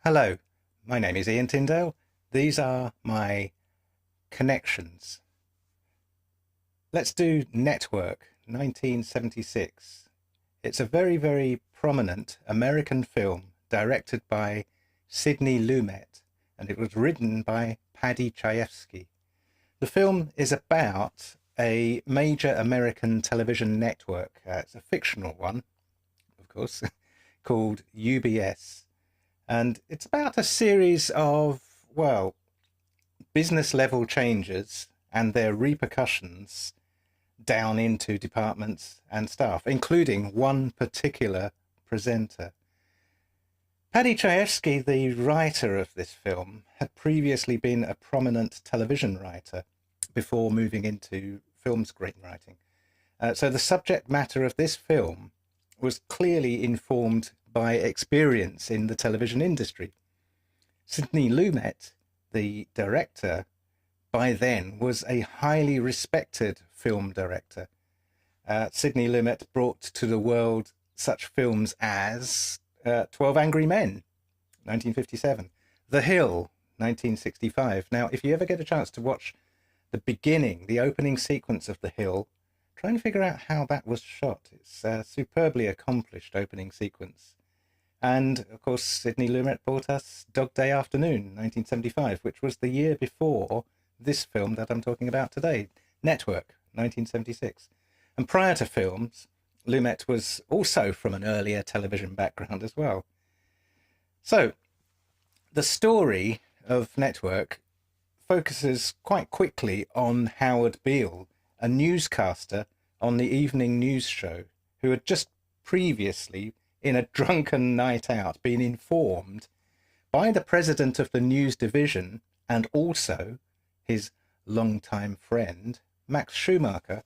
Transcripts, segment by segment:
Hello, my name is Ian Tindale. These are my connections. Let's do Network, 1976. It's a very, very prominent American film directed by Sidney Lumet, and it was written by Paddy Chayefsky. The film is about a major American television network. It's a fictional one, of course, called UBS. And it's about a series of, well, business level changes and their repercussions down into departments and staff, including one particular presenter. Paddy Chayefsky, the writer of this film, had previously been a prominent television writer before moving into film screenwriting. So the subject matter of this film was clearly informed by experience in the television industry. Sidney Lumet, the director, by then was a highly respected film director. Sidney Lumet brought to the world such films as 12 Angry Men, 1957, The Hill, 1965. Now, if you ever get a chance to watch the beginning, the opening sequence of The Hill, try and figure out how that was shot. It's a superbly accomplished opening sequence. And, of course, Sidney Lumet brought us Dog Day Afternoon, 1975, which was the year before this film that I'm talking about today, Network, 1976. And prior to films, Lumet was also from an earlier television background as well. So, the story of Network focuses quite quickly on Howard Beale, a newscaster on the evening news show, who had just previously, in a drunken night out, been informed by the president of the news division and also his longtime friend, Max Schumacher,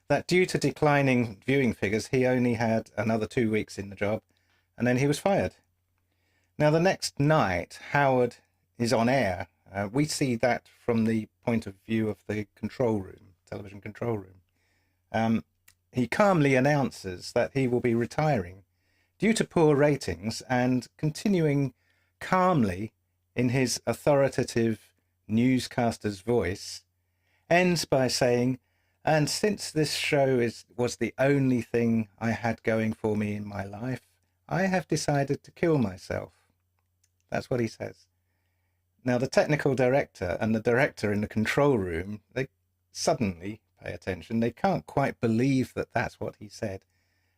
that due to declining viewing figures, he only had another 2 weeks in the job, and then he was fired. Now, the next night, Howard is on air. We see that from the point of view of the control room, television control room. He calmly announces that he will be retiring due to poor ratings, and continuing calmly in his authoritative newscaster's voice, ends by saying, "And since this show was the only thing I had going for me in my life, I have decided to kill myself." That's what he says. Now, the technical director and the director in the control room, they suddenly pay attention. They can't quite believe that that's what he said,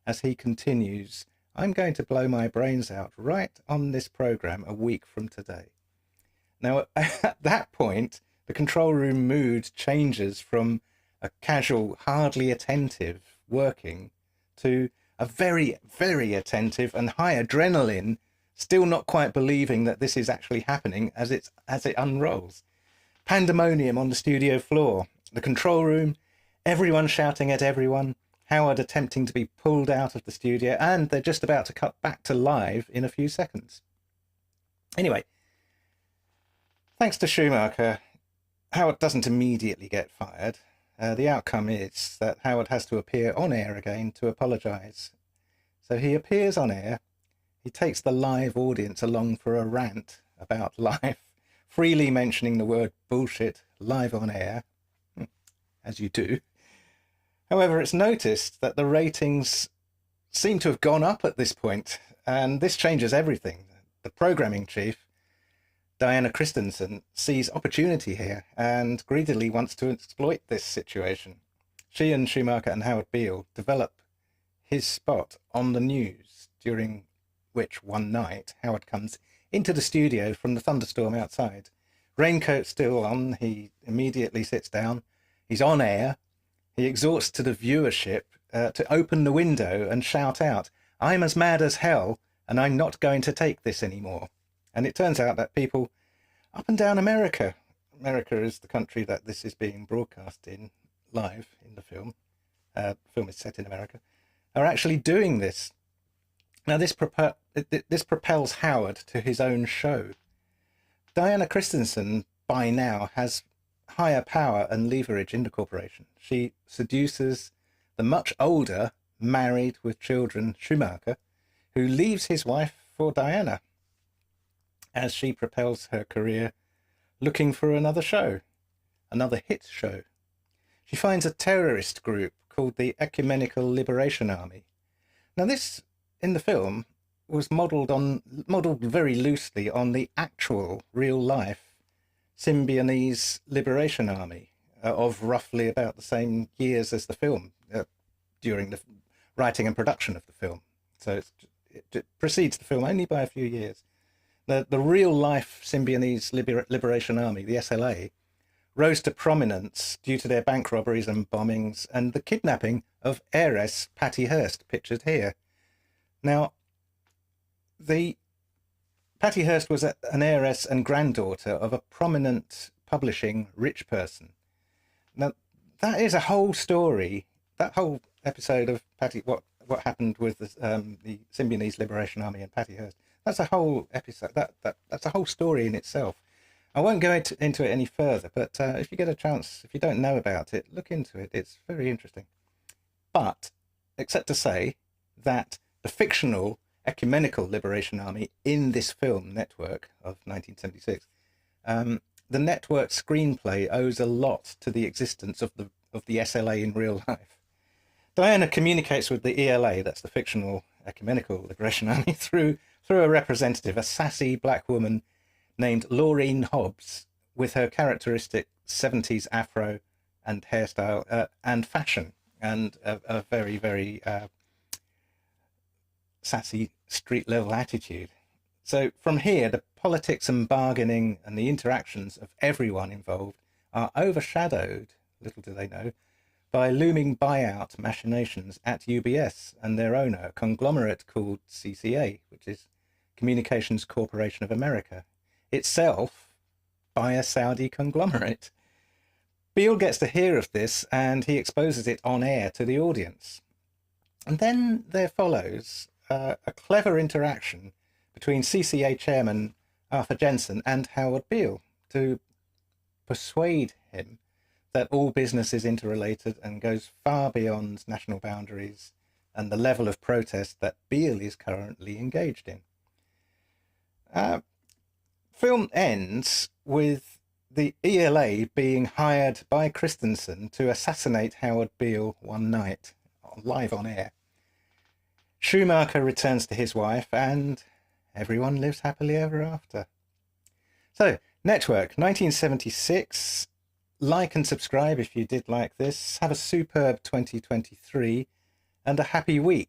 as he continues, "I'm going to blow my brains out right on this program a week from today." Now, at that point, the control room mood changes from a casual, hardly attentive working to a very, very attentive and high adrenaline, still not quite believing that this is actually happening as it unrolls. Pandemonium on the studio floor, the control room, everyone shouting at everyone, Howard attempting to be pulled out of the studio, and they're just about to cut back to live in a few seconds. Anyway, thanks to Schumacher, Howard doesn't immediately get fired. The outcome is that Howard has to appear on air again to apologise. So he appears on air, he takes the live audience along for a rant about life, freely mentioning the word bullshit live on air, as you do. However, it's noticed that the ratings seem to have gone up at this point, and this changes everything. The programming chief, Diana Christensen, sees opportunity here and greedily wants to exploit this situation. She and Schumacher and Howard Beale develop his spot on the news, during which one night Howard comes into the studio from the thunderstorm outside. Raincoat still on, he immediately sits down. He's on air. He exhorts to the viewership to open the window and shout out, "I'm as mad as hell, and I'm not going to take this anymore." And it turns out that people up and down America is the country that this is being broadcast in live in the film. The film is set in America, are actually doing this. Now, this propels Howard to his own show. Diana Christensen, by now, has higher power and leverage in the corporation. She seduces the much older, married with children Schumacher, who leaves his wife for Diana. as she propels her career looking for another show, another hit show. She finds a terrorist group called the Ecumenical Liberation Army. Now, this in the film was modelled very loosely on the actual real life Symbionese Liberation Army of roughly about the same years as the film, during the writing and production of the film. So it precedes the film only by a few years. The real life Symbionese Liberation Army, the SLA, rose to prominence due to their bank robberies and bombings and the kidnapping of heiress Patty Hearst, pictured here. Now, Patty Hearst was an heiress and granddaughter of a prominent publishing rich person. Now, that is a whole story. That whole episode of what happened with the Symbionese Liberation Army and Patty Hearst. That's a whole episode. That's a whole story in itself. I won't go into it any further, but if you get a chance, if you don't know about it, look into it. It's very interesting. But, except to say that the fictional Ecumenical Liberation Army in this film, Network, of 1976, the Network screenplay owes a lot to the existence of the SLA in real life. Diana communicates with the ELA, that's the fictional Ecumenical Liberation Army, through a representative, a sassy black woman named Laureen Hobbs, with her characteristic 70s afro and hairstyle and fashion, and a very, very sassy street-level attitude. So from here, the politics and bargaining and the interactions of everyone involved are overshadowed, little do they know, by looming buyout machinations at UBS and their owner, a conglomerate called CCA, which is Communications Corporation of America, itself by a Saudi conglomerate. Beale gets to hear of this and he exposes it on air to the audience. And then there follows a clever interaction between CCA chairman Arthur Jensen and Howard Beale to persuade him that all business is interrelated and goes far beyond national boundaries and the level of protest that Beale is currently engaged in. Film ends with the ELA being hired by Christensen to assassinate Howard Beale one night, live on air. Schumacher returns to his wife and everyone lives happily ever after. So, Network, 1976. Like and subscribe if you did like this. Have a superb 2023 and a happy week.